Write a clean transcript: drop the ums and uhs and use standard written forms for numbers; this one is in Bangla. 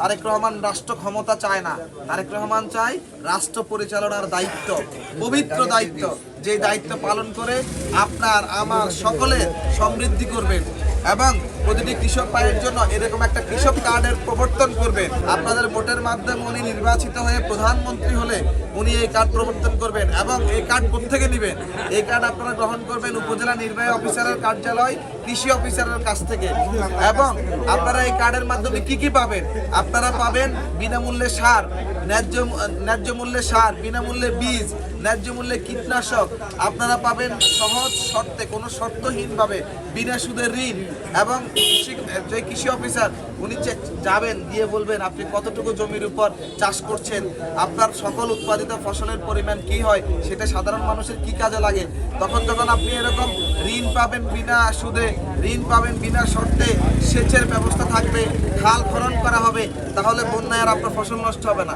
তারেক রহমান রাষ্ট্র ক্ষমতা চায় না, তারেক রহমান চায় রাষ্ট্র পরিচালনার দায়িত্ব, পবিত্র দায়িত্ব, যে দায়িত্ব পালন করে আপনার আমার সকলের সমৃদ্ধি করবেন এবং প্রতিটি কৃষক ভাইয়ের জন্য এরকম একটা কৃষক কার্ডের প্রবর্তন করবেন। আপনাদের ভোটের মাধ্যমে উনি নির্বাচিত হয়ে প্রধানমন্ত্রী হলে উনি এই কার্ড প্রবর্তন করবেন এবং এই কার্ড কোথেকে নেবেন? এই কার্ড আপনারা গ্রহণ করবেন উপজেলা নির্বাহী অফিসারের কার্যালয়, কৃষি অফিসারের কাছ থেকে। এবং আপনারা এই কার্ডের মাধ্যমে কি কি পাবেন? আপনারা পাবেন বিনামূল্যে সার, ন্যায্য মূল্যে সার, বিনামূল্যে বীজ, ন্যায্য মূল্যে কীটনাশক। আপনারা পাবেন সহজ শর্তে, কোনো শর্তহীনভাবে বিনা সুদের ঋণ। এবং যে কৃষি অফিসার উনি যাবেন, গিয়ে বলবেন আপনি কতটুকু জমির উপর চাষ করছেন, আপনার সকল উৎপাদিত ফসলের পরিমাণ কি হয়, সেটা সাধারণ মানুষের কি কাজে লাগে। তখন যখন আপনি এরকম ঋণ পাবেন বিনা সুদে, ঋণ পাবেন বিনা শর্তে, সেচের ব্যবস্থা থাকবে, খাল খনন করা হবে, তাহলে বন্যায় আর আপনার ফসল নষ্ট হবে না।